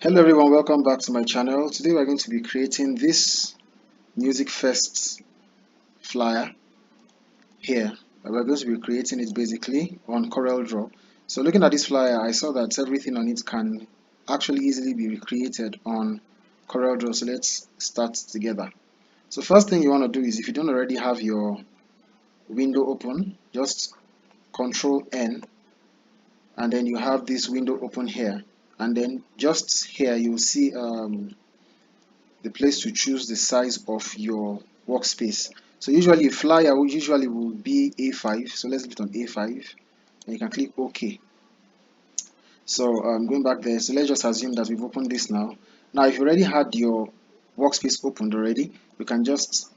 Hello everyone, welcome back to my channel. Today we're going to be creating this Music Fest flyer here. We're going to be creating it basically on CorelDRAW. So looking at this flyer, I saw that everything on it can actually easily be recreated on CorelDRAW. So let's start together. So first thing you want to do is, if you don't already have your window open, just Control N, and then you have this window open here, and then just here you'll see the place to choose the size of your workspace. So usually a flyer will be A5, so let's leave it on A5, and you can click OK. So going back there, so let's just assume that we've opened this now. Now if you already had your workspace opened already, you can just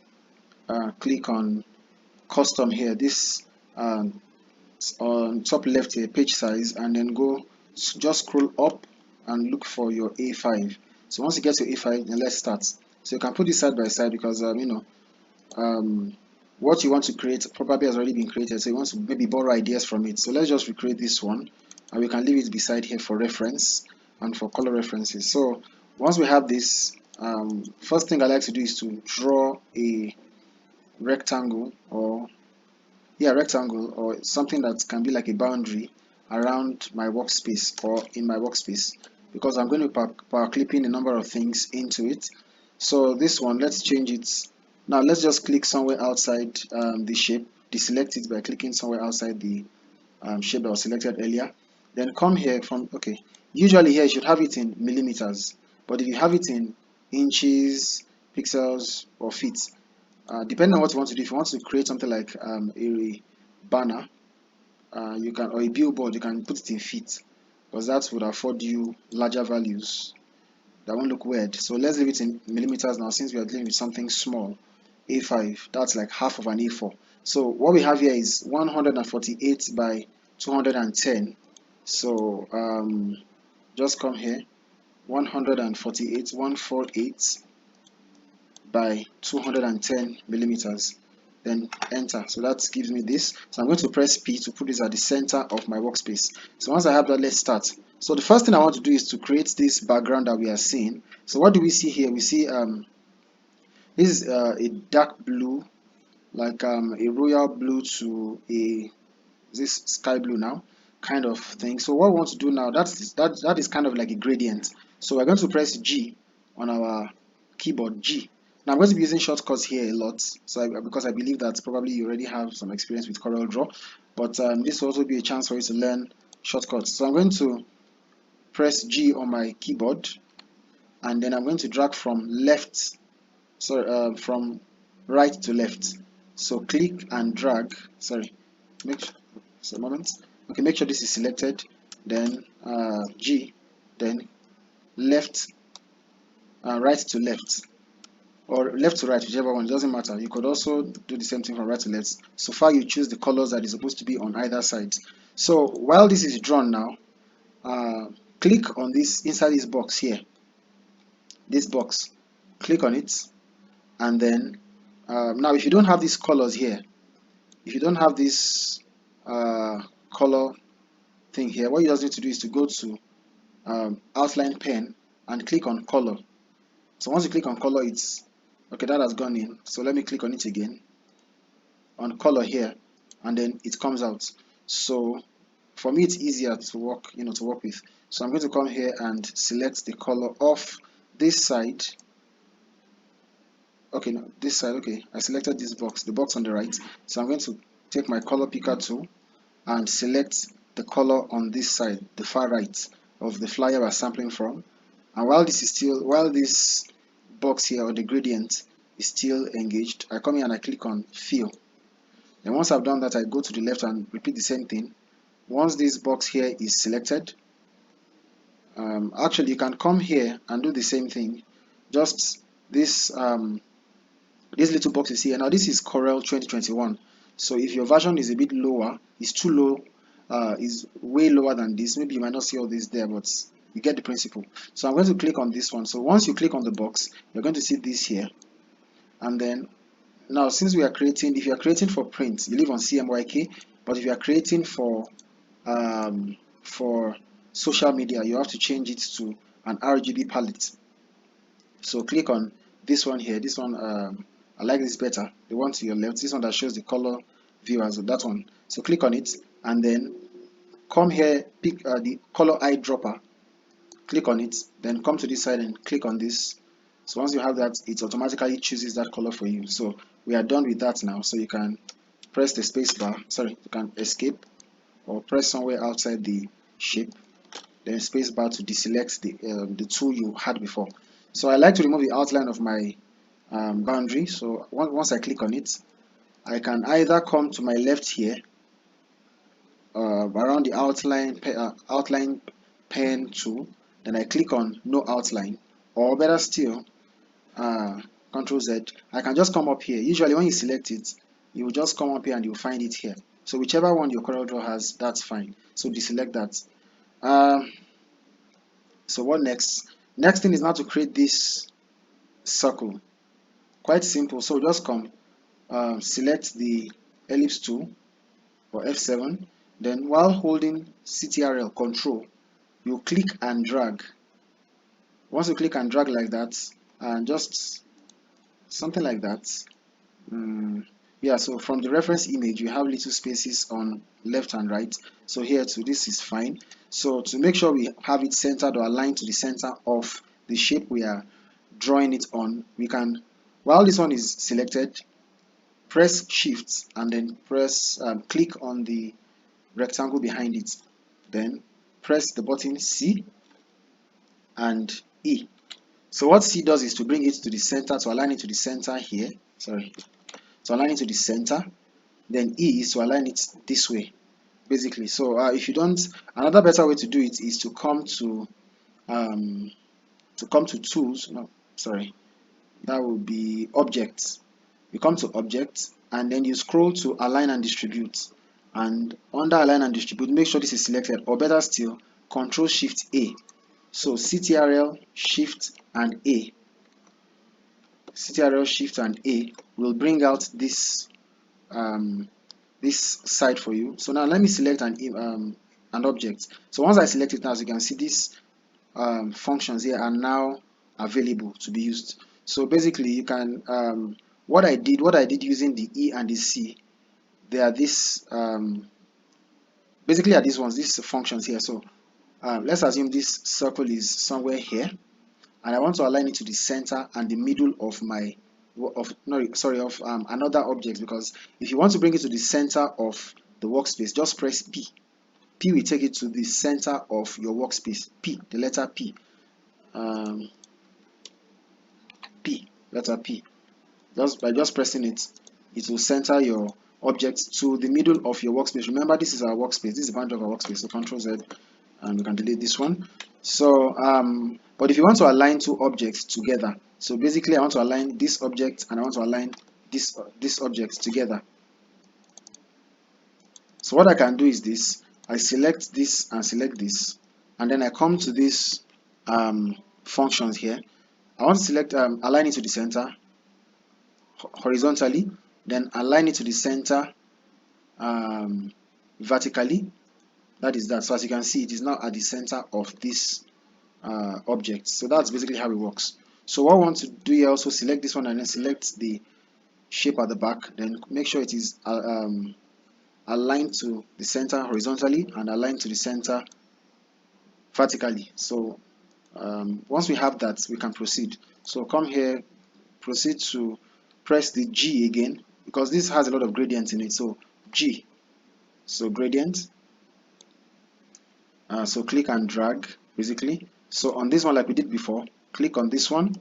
click on custom here, this on top left here, page size, and then just scroll up and look for your A5. So once you get to A5, then let's start. So you can put this side by side because what you want to create probably has already been created, so you want to maybe borrow ideas from it. So let's just recreate this one, and we can leave it beside here for reference and for color references. So once we have this, first thing I like to do is to draw a rectangle or something that can be like a boundary around my workspace or in my workspace, because I'm going to power clipping a number of things into it. So this one, let's change it. Now let's just click somewhere outside the shape, deselect it by clicking somewhere outside the shape that was selected earlier. Then come here okay, usually here you should have it in millimeters, but if you have it in inches, pixels or feet, depending on what you want to do, if you want to create something like a banner, you can, or a billboard, you can put it in feet, because that would afford you larger values that won't look weird. So let's leave it in millimeters now, since we are dealing with something small. A5, that's like half of an A4. So what we have here is 148 by 210. So just come here, 148 by 210 millimeters, then enter. So that gives me this. So I'm going to press P to put this at the center of my workspace. So once I have that, let's start. So the first thing I want to do is to create this background that we are seeing. So what do we see here? We see this is a dark blue, like a royal blue to a this sky blue now kind of thing. So what we want to do now, that is kind of like a gradient. So we're going to press G on our keyboard, G. Now I'm going to be using shortcuts here a lot, so because I believe that probably you already have some experience with CorelDRAW, but this will also be a chance for you to learn shortcuts. So I'm going to press G on my keyboard, and then I'm going to drag from from right to left. So click and drag. Sorry, just a moment. Okay, make sure this is selected. Then G, then left, right to left, or left to right, whichever one, it doesn't matter. You could also do the same thing from right to left, so far you choose the colors that is supposed to be on either side. So while this is drawn now, click on this inside this box here, this box, click on it, and then now if you don't have these colors here, if you don't have this color thing here, what you just need to do is to go to outline pen and click on color. So once you click on color, it's okay, that has gone in. So let me click on it again on color here, and then it comes out. So for me it's easier to work with. So I'm going to come here and select the color of this side. Okay, no, this side. Okay, I selected this box, the box on the right. So I'm going to take my color picker tool and select the color on this side, the far right of the flyer we're sampling from. And while this box here, or the gradient, is still engaged, I come here and I click on fill. Then once I've done that, I go to the left and repeat the same thing. Once this box here is selected, actually you can come here and do the same thing. Just this these little boxes here. Now this is Corel 2021. So if your version is a bit lower, is too low, is way lower than this, maybe you might not see all this there, but you get the principle. So I'm going to click on this one. So once you click on the box, you're going to see this here. And then now, since we are creating, if you are creating for print, you leave on CMYK, but if you are creating for social media, you have to change it to an RGB palette. So click on this one here. This one, I like this better. The one to your left, this one that shows the color view as that one. So click on it and then come here, pick the color eyedropper, click on it, then come to this side and click on this. So once you have that, it automatically chooses that color for you. So we are done with that now. So you can press the space bar, sorry, you can escape or press somewhere outside the shape, then space bar to deselect the tool you had before. So I like to remove the outline of my boundary. So once I click on it, I can either come to my left here around the outline pen tool, then I click on no outline, or better still, Control Z. I can just come up here. Usually when you select it, you will just come up here and you'll find it here. So whichever one your CorelDRAW has, that's fine. So deselect that. So what next? Next thing is now to create this circle. Quite simple. So just come, select the ellipse tool or F7. Then while holding CTRL Control, you click and drag. Once you click and drag like that, and just something like that. Yeah, so from the reference image, you have little spaces on left and right. So here too, this is fine. So to make sure we have it centered or aligned to the center of the shape we are drawing it on, we can, while this one is selected, press Shift and then press click on the rectangle behind it. Then press the button C and E. So what C does is to bring it to the center, to align it to the center here. Sorry, to align it to the center. Then E is to align it this way, basically. So if you don't, another better way to do it is to come to tools. No, sorry, that would be objects. You come to objects and then you scroll to align and distribute. And under align and distribute, make sure this is selected, or better still, Control Shift A. So CTRL Shift and A. CTRL Shift and A will bring out this this side for you. So now let me select an object. So once I select it now, as you can see, these functions here are now available to be used. So basically, you can what I did using the E and the C, they are this basically are these ones, these functions here. So let's assume this circle is somewhere here, and I want to align it to the center and the middle of my of another object, because if you want to bring it to the center of the workspace, just press P. P will take it to the center of your workspace. P, the letter P. P, letter P. Just by just pressing it, it will center your object to the middle of your workspace. Remember, this is our workspace. This is the boundary of our workspace. So Control Z, and we can delete this one. So, but if you want to align two objects together, so basically I want to align this object and I want to align this object together. So what I can do is this: I select this and select this, and then I come to this functions here. I want to select align it to the center horizontally, then align it to the center vertically. That is that. So as you can see, it is now at the center of this object. So that's basically how it works. So what I want to do here, also select this one and then select the shape at the back, then make sure it is aligned to the center horizontally and aligned to the center vertically. So once we have that, we can proceed. So come here, proceed to press the G again, because this has a lot of gradients in it. So G, so gradient. So click and drag, basically. So on this one, like we did before, click on this one,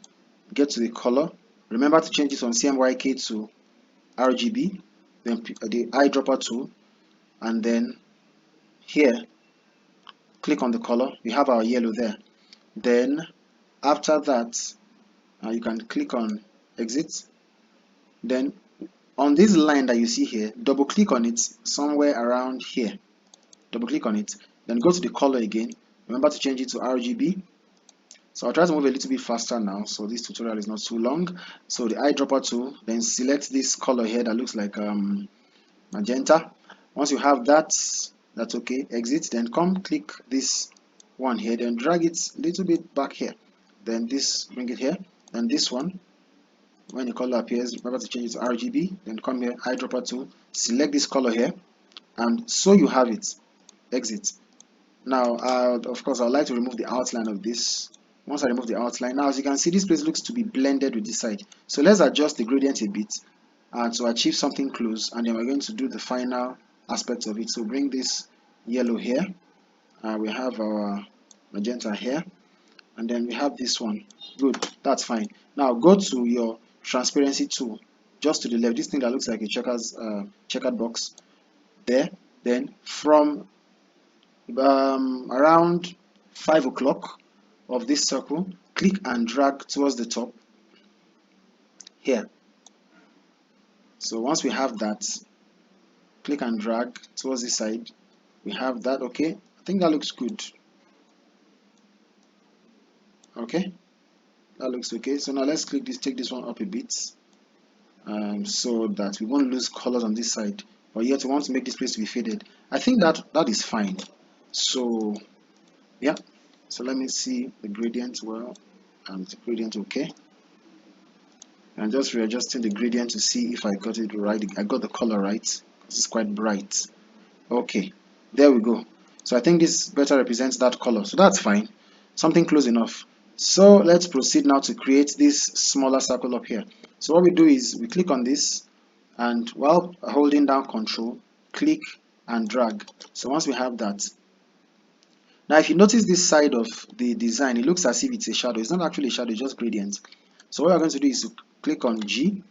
get to the color. Remember to change this on CMYK to RGB, then the eyedropper tool, and then here, click on the color. We have our yellow there. Then after that, you can click on exit. Then on this line that you see here, double click on it somewhere around here. Double click on it, then go to the color again. Remember to change it to RGB. So I'll try to move a little bit faster now, so this tutorial is not too long. So the eyedropper tool, then select this color here that looks like magenta. Once you have that, that's okay. Exit, then come click this one here, then drag it a little bit back here, then this, bring it here, and this one, when the color appears, remember to change it to RGB, then come here, eyedropper tool, select this color here, and so you have it. Exit. Now, of course, I'd like to remove the outline of this. Once I remove the outline, now as you can see, this place looks to be blended with this side. So let's adjust the gradient a bit to achieve something close, and then we're going to do the final aspect of it. So bring this yellow here, we have our magenta here, and then we have this one. Good, that's fine. Now go to your transparency tool, just to the left, this thing that looks like a checkered box there. Then from around 5 o'clock of this circle, click and drag towards the top here. So once we have that, click and drag towards this side. We have that. Okay, I think that looks good. Okay, that looks okay. So now let's click this, take this one up a bit, so that we won't lose colors on this side, but yet we want to make this place to be faded. I think that is fine. So yeah, so let me see the gradient. Well, and the gradient okay, and just readjusting the gradient to see if I got it right. I got the color right because it's quite bright. Okay, there we go. So I think this better represents that color, so that's fine, something close enough. So let's proceed now to create this smaller circle up here. So what we do is we click on this, and while holding down Control, click and drag. So once we have that, now if you notice this side of the design, it looks as if it's a shadow. It's not actually a shadow, it's just gradient. So what we're going to do is to click on G,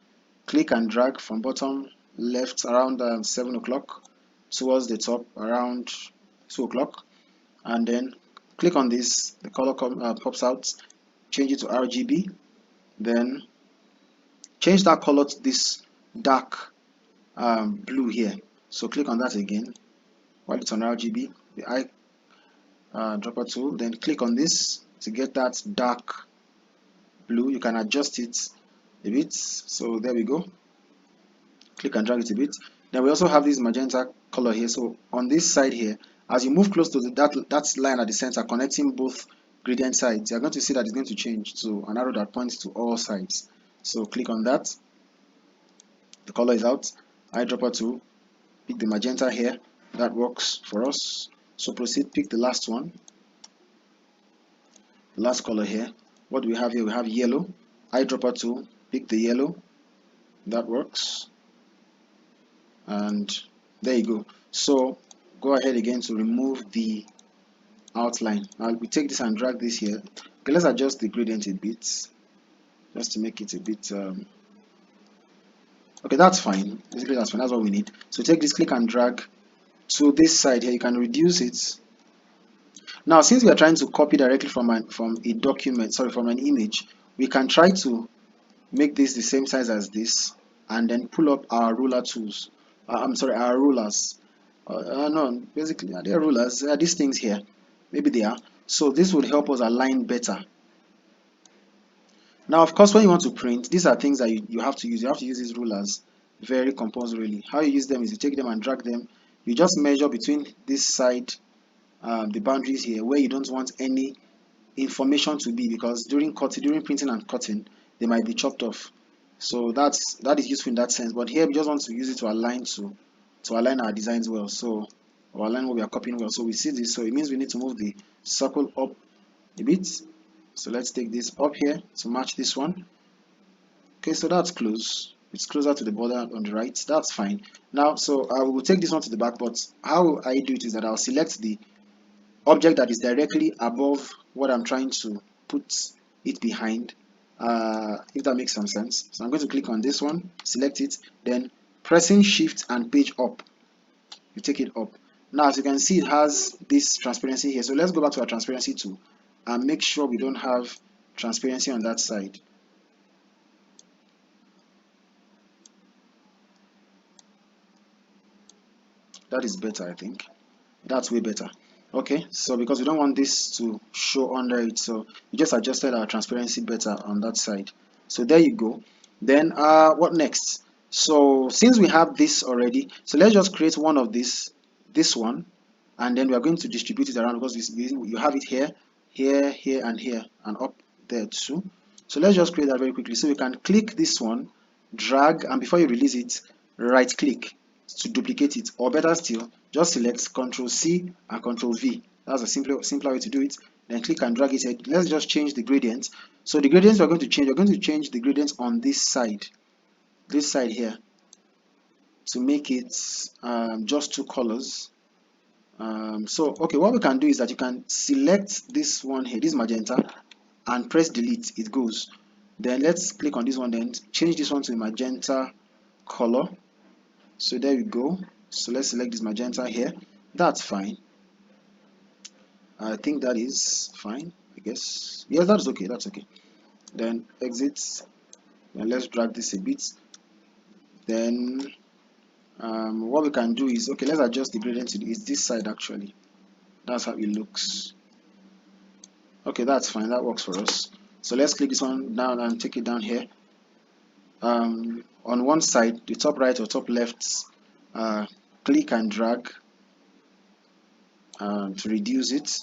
click and drag from bottom left around 7 o'clock towards the top around 2 o'clock, and then click on this, the color pops out, change it to RGB, then change that color to this dark blue here. So click on that again while it's on RGB, the eyedropper tool, then click on this to get that dark blue. You can adjust it a bit, so there we go. Click and drag it a bit. Then we also have this magenta color here. So on this side here, as you move close to that line at the center connecting both gradient sides, you're going to see that it's going to change to an arrow that points to all sides. So click on that, the color is out, eyedropper tool, pick the magenta here, that works for us. So proceed, pick the last one, the last color here. What do we have here? We have yellow, eyedropper tool, pick the yellow, that works, and there you go. So go ahead again to remove the outline. Now we take this and drag this here. Okay, let's adjust the gradient a bit just to make it a bit okay, that's fine. Basically that's fine, that's what we need. So take this, click and drag to this side here. You can reduce it. Now since we are trying to copy directly from a document, sorry, from an image, we can try to make this the same size as this and then pull up our ruler tools. I'm sorry, our rulers. No, basically are they rulers? Are these things here? Maybe they are. So this would help us align better. Now of course when you want to print, these are things that you have to use. You have to use these rulers very compulsorily. How you use them is you take them and drag them. You just measure between this side, the boundaries here where you don't want any information to be, because during printing and cutting they might be chopped off. So that is useful in that sense, but here we just want to use it to align align our designs well, so or align what we are copying well. So we see this, so it means we need to move the circle up a bit. So let's take this up here to match this one. Okay, so that's close, it's closer to the border on the right, that's fine. Now so I will take this one to the back, but how I do it is that I'll select the object that is directly above what I'm trying to put it behind, if that makes some sense. So I'm going to click on this one, select it, then pressing shift and page up, you take it up. Now as you can see, it has this transparency here. So let's go back to our transparency tool and make sure we don't have transparency on that side. That is better, I think. That's way better. Okay, so because we don't want this to show under it, so we just adjusted our transparency better on that side. So there you go. Then what next? So since we have this already, so let's just create one of this one, and then we are going to distribute it around because you have it here, here, here, and here, and up there too. So let's just create that very quickly. So you can click this one, drag, and before you release it, right click to duplicate it, or better still, just select Ctrl C and Ctrl V. That's a simpler way to do it. Then click and drag it. Let's just change the gradient. So the gradients we're going to change the gradients on this side here, to make it just two colors. So okay, what we can do is that you can select this one here, this magenta, and press delete, it goes. Then let's click on this one, then change this one to a magenta color. So there we go. So let's select this magenta here. That's fine. I think that is fine, I guess. Yes, that's okay, that's okay. Then exit, and let's drag this a bit. Then what we can do is, okay, let's adjust the gradient to this side actually. That's how it looks. Okay, that's fine, that works for us. So let's click this one down and take it down here. On one side, the top right or top left, click and drag to reduce it.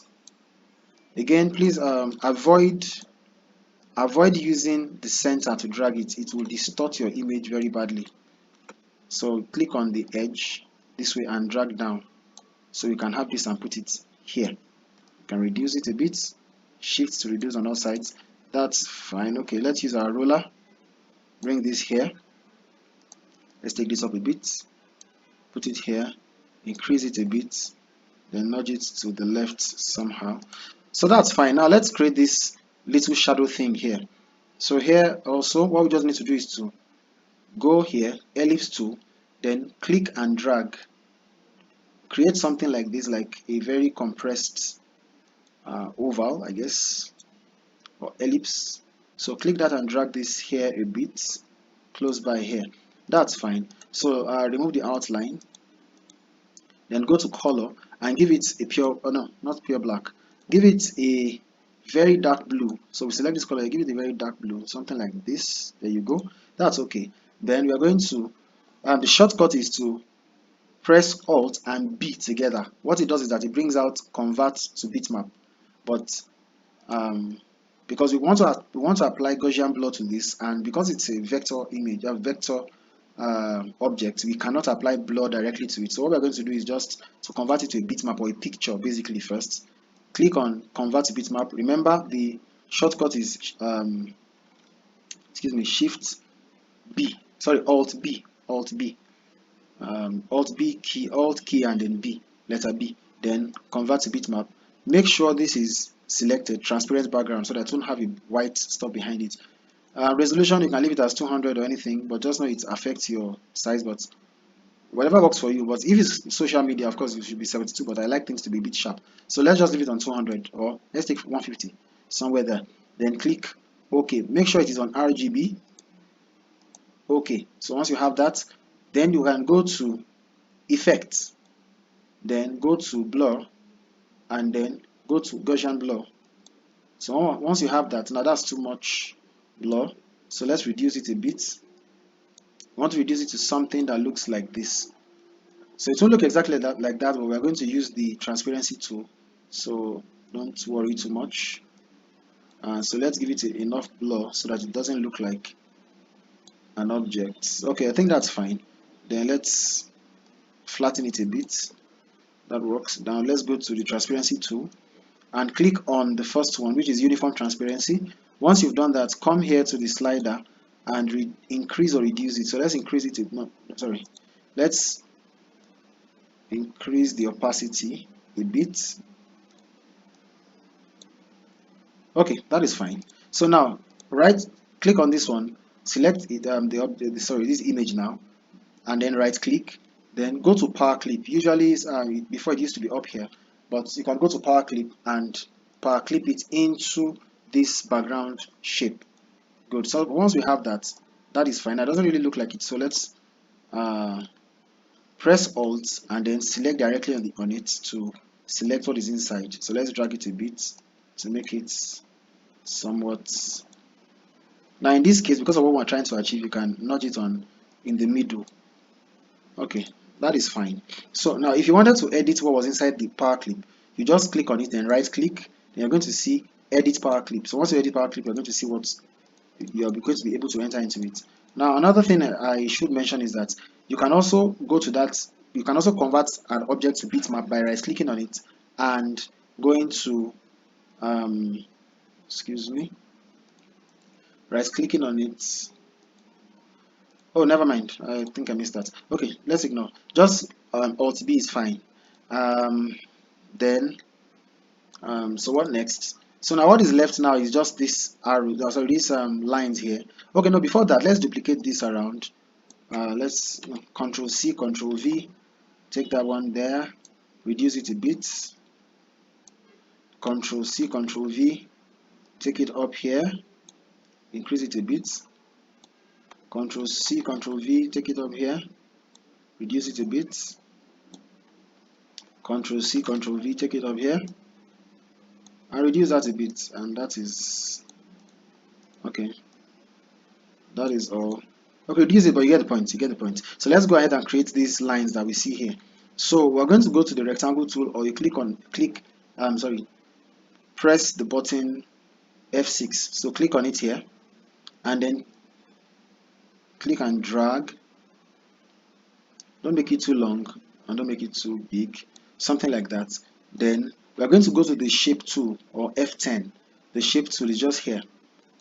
Again, please avoid using the center to drag it. It will distort your image very badly. So click on the edge this way and drag down, so you can have this and put it here. You can reduce it a bit, shift to reduce on all sides. That's fine. Okay, let's use our roller, bring this here, let's take this up a bit, put it here, increase it a bit, then nudge it to the left somehow. So that's fine. Now let's create this little shadow thing here. So here also, what we just need to do is to go here, ellipse tool, then click and drag, create something like this, like a very compressed oval, I guess, or ellipse. So click that and drag this here a bit, close by here. That's fine. So remove the outline, then go to color and give it a pure, oh no, not pure black, give it a very dark blue. So we select this color, give it a very dark blue, something like this. There you go. That's okay. Then we are going to, the shortcut is to press Alt and B together. What it does is that it brings out convert to bitmap, but because we want to apply Gaussian blur to this, and because it's a vector image, a vector object, we cannot apply blur directly to it. So what we're going to do is just to convert it to a bitmap or a picture basically first. Click on convert to bitmap. Remember the shortcut is excuse me, Shift B, sorry, Alt B, Alt B, Alt B key, Alt key, and then B, letter B, then convert to bitmap. Make sure this is selected, transparent background, so that it won't have a white stuff behind it. Resolution, you can leave it as 200 or anything, but just know it affects your size, but whatever works for you. But if it's social media, of course it should be 72, but I like things to be a bit sharp, so let's just leave it on 200, or let's take 150, somewhere there. Then click OK. Make sure it is on RGB. Okay, so once you have that, then you can go to Effects, then go to Blur, and then go to Gaussian Blur. So once you have that, now that's too much blur, so let's reduce it a bit. We want to reduce it to something that looks like this. So it won't look exactly like that, but we're going to use the transparency tool, so don't worry too much. So let's give it enough blur so that it doesn't look like an object. Okay, I think that's fine. Then let's flatten it a bit. That works. Now let's go to the transparency tool and click on the first one, which is uniform transparency. Once you've done that, come here to the slider and increase or reduce it. So let's increase it. Let's increase the opacity a bit. Okay, that is fine. So now right click on this one, select it, this image now, and then right click, then go to power clip. Usually before it used to be up here, but you can go to power clip and power clip it into this background shape. Good. So once we have that, that is fine. That doesn't really look like it, so let's press Alt and then select directly on it to select what is inside. So let's drag it a bit to make it somewhat. Now in this case, because of what we're trying to achieve, you can nudge it in the middle. Okay, That is fine. So now if you wanted to edit what was inside the power clip, you just click on it, then right click, then you're going to see edit power clip. So once you edit power clip, you're going to see what you're going to be able to enter into it. Now another thing I should mention is that you can also go to that, you can also convert an object to bitmap by right clicking on it and going to excuse me, right clicking on it. Oh, never mind. I think I missed that. Okay, let's ignore. Just Alt B is fine. Um, then, so what next? So now what is left now is just this arrow. Sorry, these lines here. Okay, no. Before that, let's duplicate this around. Let's Control C, Control V. Take that one there. Reduce it a bit. Control C, Control V. Take it up here. Increase it a bit. Control C, Control V. Take it up here. Reduce it a bit. Control C, Control V, take it up here and reduce that a bit, and that is okay. That is all. Okay, reduce it, but you get the point. You get the point. So let's go ahead and create these lines that we see here. So we're going to go to the rectangle tool, or you press the button F6. So click on it here, and then click and drag. Don't make it too long, and don't make it too big. Something like that. Then we're going to go to the shape tool, or F10. The shape tool is just here.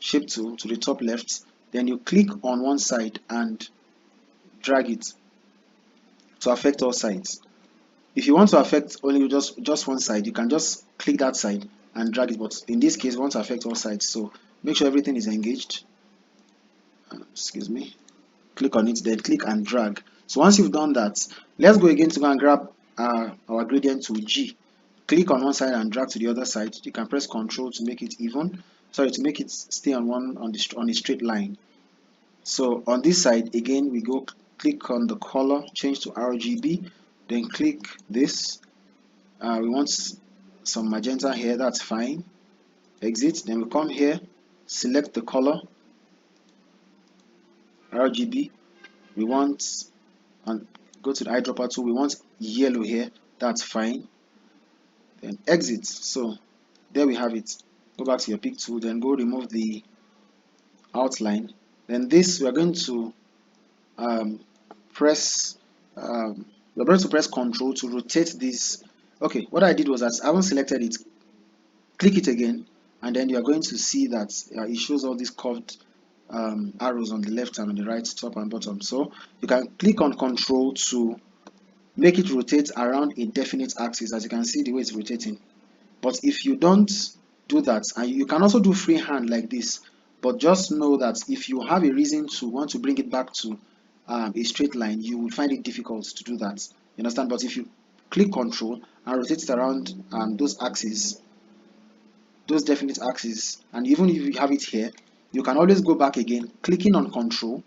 Shape tool to the top left, then you click on one side and drag it to affect all sides. If you want to affect only just one side, you can just click that side and drag it, but in this case we want to affect all sides, so make sure everything is engaged. Excuse me. Click on it, then click and drag. So once you've done that, let's go again to go and grab our gradient tool G. Click on one side and drag to the other side. You can press Ctrl to make it even, sorry, to make it stay on a straight line. So on this side again, we go click on the color, change to RGB, then click this. We want some magenta here, that's fine. Exit, then we come here, select the color, RGB. We want, and go to the eyedropper tool, we want yellow here, that's fine. Then exit. So there we have it. Go back to your pick tool, then go remove the outline. Then this, we are going to press we're going to press Ctrl to rotate this. Okay, what I did was that I haven't selected it. Click it again, and then you are going to see that it shows all these curved arrows on the left and on the right, top and bottom. So you can click on Ctrl to make it rotate around a definite axis. As you can see, the way it's rotating. But if you don't do that, and you can also do freehand like this, but just know that if you have a reason to want to bring it back to a straight line, you will find it difficult to do that. You understand? But if you click Control and rotate it around those axes, those definite axes, and even if you have it here, you can always go back again, clicking on Control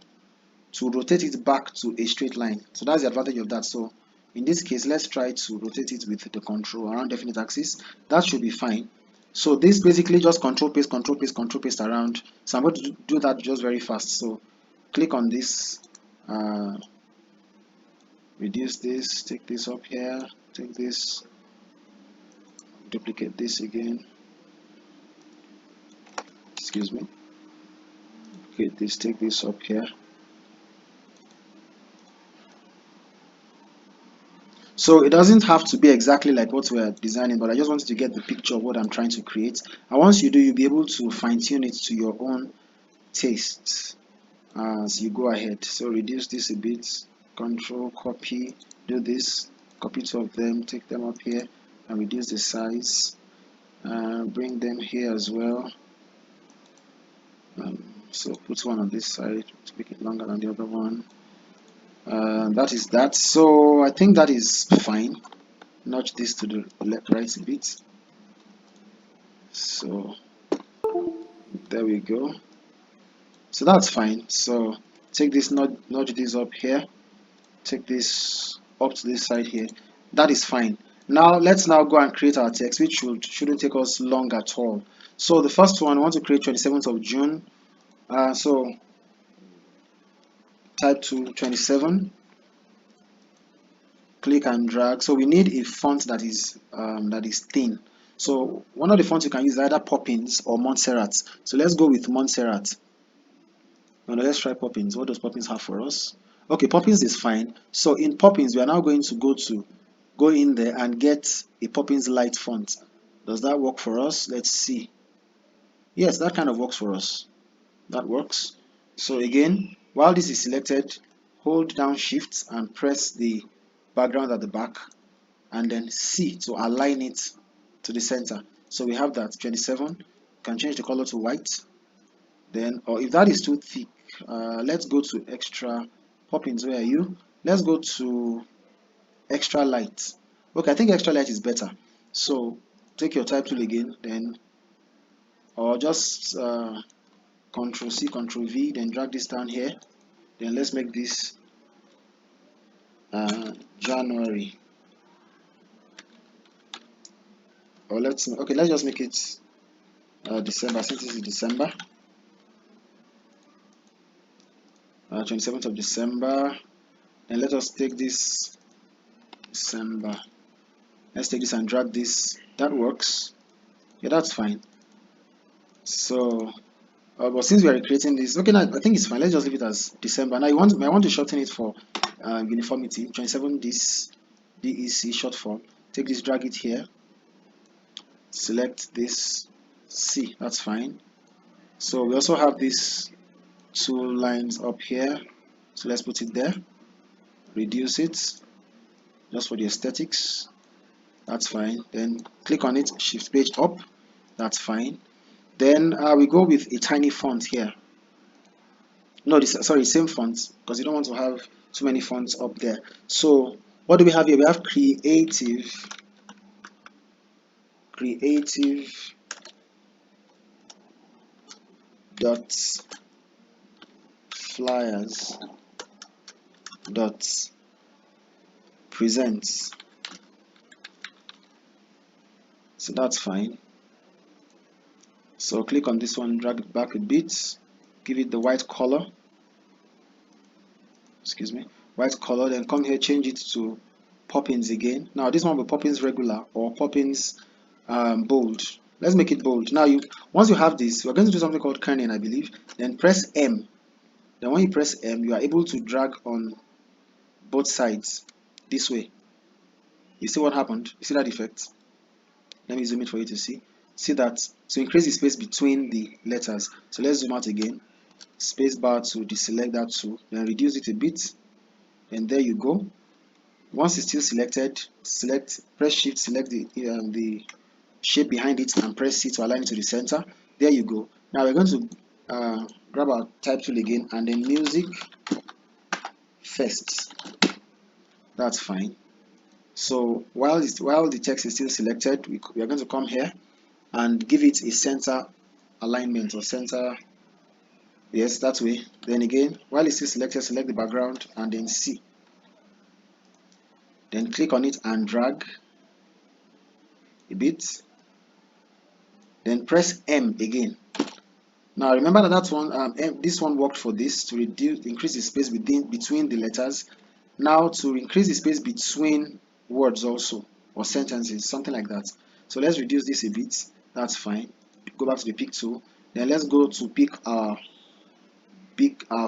to rotate it back to a straight line. So that's the advantage of that. So in this case, let's try to rotate it with the Control around definite axis. That should be fine. So this basically just Control paste, Control paste, Control paste around. So I'm going to do that just very fast. So click on this, reduce this, take this up here, take this, duplicate this again. Excuse me. Get this, take this up here. So it doesn't have to be exactly like what we're designing, but I just wanted to get the picture of what I'm trying to create. And once you do, you'll be able to fine-tune it to your own taste as you go ahead. So reduce this a bit, Control, copy, do this, copy two of them, take them up here, and reduce the size. Bring them here as well. So put one on this side to make it longer than the other one. That is that. So I think that is fine. Notch this to the left, right a bit. So there we go. So that's fine. So take this, nudge this up here. Take this up to this side here. That is fine. Now let's now go and create our text, which shouldn't take us long at all. So the first one, I want to create 27th of June. So type to 27. click and drag. So we need a font that is thin. So one of the fonts you can use is either Poppins or Montserrat. So let's go with Montserrat. Now let's try Poppins. What does Poppins have for us? Okay, Poppins is fine. So in Poppins, we are now going to go in there and get a Poppins light font. Does that work for us? Let's see. Yes, that kind of works for us. That works. So again, while this is selected, hold down Shift and press the background at the back, and then C to align it to the center. So we have that 27. You can change the color to white. Then, or if that is too thick, let's go to extra. Poppins, where are you? Let's go to extra light. Okay, I think extra light is better. So take your type tool again, then, or just Control C, Control V, then drag this down here. Then let's make this January, or let's just make it December, since this is December, 27th of December. And let us take this December. Let's take this and drag this. That works. Yeah, that's fine. So, but since we are creating this, okay, now I think it's fine. Let's just leave it as December. Now I want to shorten it for uniformity. 27 this DEC short form. Take this, drag it here. Select this C. That's fine. So we also have these two lines up here. So let's put it there. Reduce it just for the aesthetics. That's fine. Then click on it, shift page up. That's fine. Then we go with a tiny font here. No, sorry, same font, because you don't want to have too many fonts up there. So what do we have here? We have creative dot flyers dot presents. So that's fine. So click on this one, drag it back a bit, give it the white color, white color, then come here, change it to Poppins again. Now this one will be Poppins regular or Poppins bold. Let's make it bold. Now once you have this, we're going to do something called kerning, I believe. Then press M. Then when you press M, you are able to drag on both sides this way. You see what happened? You see that effect? Let me zoom it for you to see. See that? So increase the space between the letters. So let's zoom out again. Space bar to deselect that too. Then reduce it a bit. And there you go. Once it's still selected, press Shift, select the shape behind it, and press C to align it to the center. There you go. Now we're going to grab our type tool again, and then music first. That's fine. So while the text is still selected, we are going to come here and give it a center alignment or center. Yes, that way. Then again, while it's still selected, select the background and then C. Then click on it and drag a bit. Then press M again. Now remember that one, this one worked for this to increase the space between the letters. Now to increase the space between words also, or sentences, something like that. So let's reduce this a bit. That's fine. Go back to the pick tool. Then let's go to pick our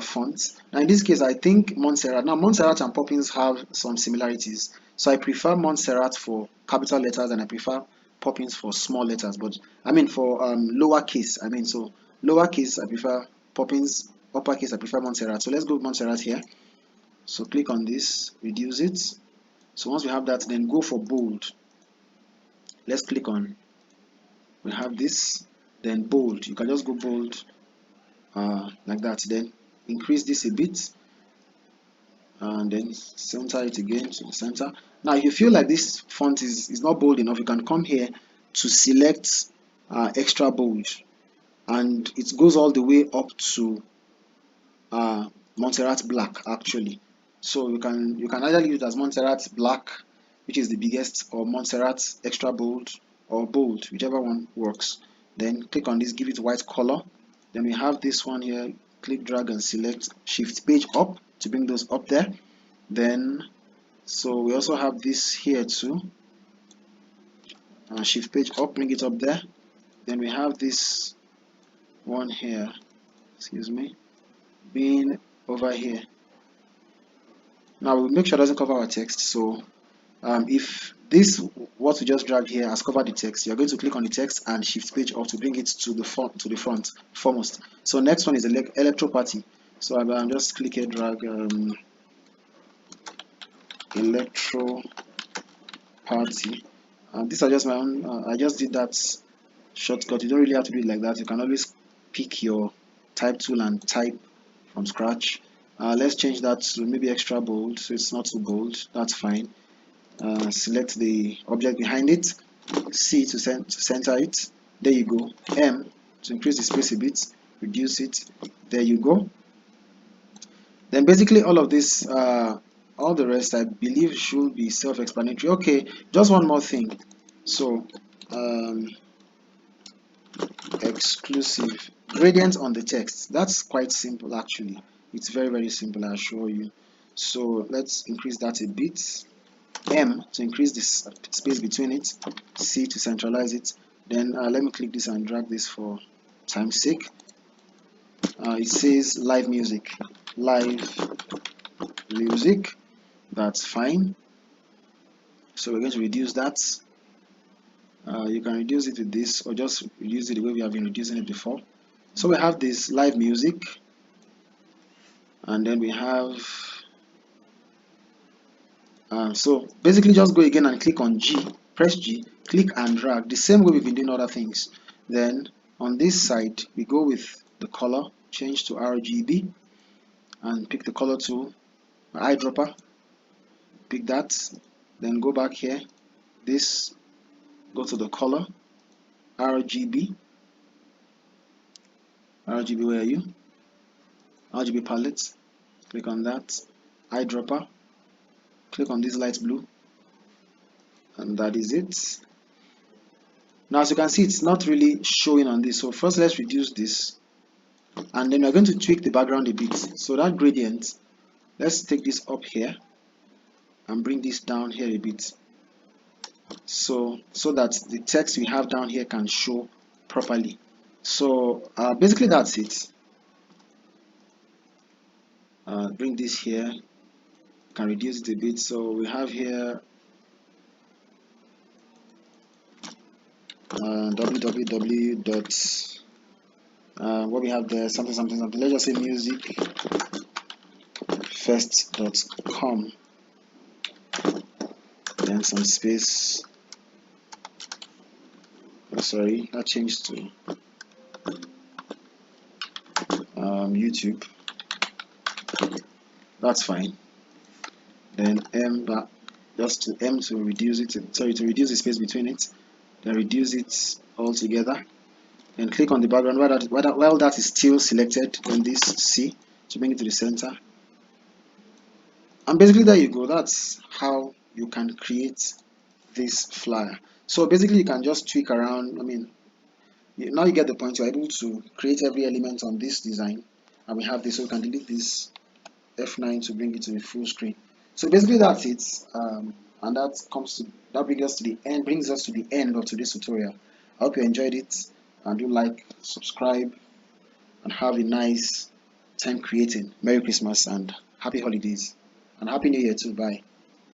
fonts. Now in this case, I think Montserrat. Now Montserrat and Poppins have some similarities. So I prefer Montserrat for capital letters, and I prefer Poppins for small letters. But I mean for lowercase. So lowercase I prefer Poppins. Uppercase I prefer Montserrat. So let's go with Montserrat here. So click on this, reduce it. So once we have that, then go for bold. Let's click on. We have this, then bold. You can just go bold like that. Then increase this a bit, and then center it again to the center. Now if you feel like this font is not bold enough, you can come here to select extra bold, and it goes all the way up to Montserrat black actually. So you can either leave it as Montserrat black, which is the biggest, or Montserrat extra bold or bold, whichever one works. Then click on this, give it white color. Then we have this one here, click, drag and select, shift page up to bring those up there. Then So we also have this here too. Shift page up, bring it up there. Then we have this one here, excuse me, being over here. Now we'll make sure it doesn't cover our text. So if this what we just dragged here has covered the text, you're going to click on the text and shift page up to bring it to the front foremost. So next one is electro party. So I'm just click here, drag electro party. These are just my own. I just did that shortcut. You don't really have to do it like that. You can always pick your type tool and type from scratch. Let's change that to maybe extra bold, so it's not too bold. That's fine. Select the object behind it, C to center it, there you go, M to increase the space a bit, reduce it, there you go. Then basically all of this, all the rest I believe should be self-explanatory. Okay, just one more thing. So exclusive gradient on the text, that's quite simple actually. It's very simple, I assure you. So let's increase that a bit. M to increase this space between it, C to centralize it. Then let me click this and drag this for time's sake. It says live music, that's fine. So we're going to reduce that. You can reduce it with this or just reduce it the way we have been reducing it before. So we have this live music, and then we have so basically just go again and click on G, press G, click and drag the same way we've been doing other things. Then on this side we go with the color, change to RGB and pick the color tool, eyedropper, pick that, then go back here, this, go to the color, RGB, where are you? RGB palette, click on that, eyedropper, click on this light blue, and that is it. Now as you can see, it's not really showing on this, so first let's reduce this, and then we're going to tweak the background a bit. So that gradient, let's take this up here and bring this down here a bit, so that the text we have down here can show properly. So basically that's it. Bring this here, can reduce it a bit. So we have here www dot what we have there, something, let's just say musicfest.com, then some space. Oh, sorry, that changed to YouTube. That's fine. Then M, just to M to reduce it, sorry, to reduce the space between it, then reduce it all together. Then click on the background while that is still selected, then this C to bring it to the center. And basically there you go. That's how you can create this flyer. So basically you can just tweak around. I mean, now you get the point. You're able to create every element on this design, and we have this, so we can delete this F9 to bring it to the full screen. So basically that's it, and that brings us to the end of today's tutorial. I hope you enjoyed it, and do like, subscribe, and have a nice time creating. Merry Christmas and happy holidays, and happy New Year too. Bye.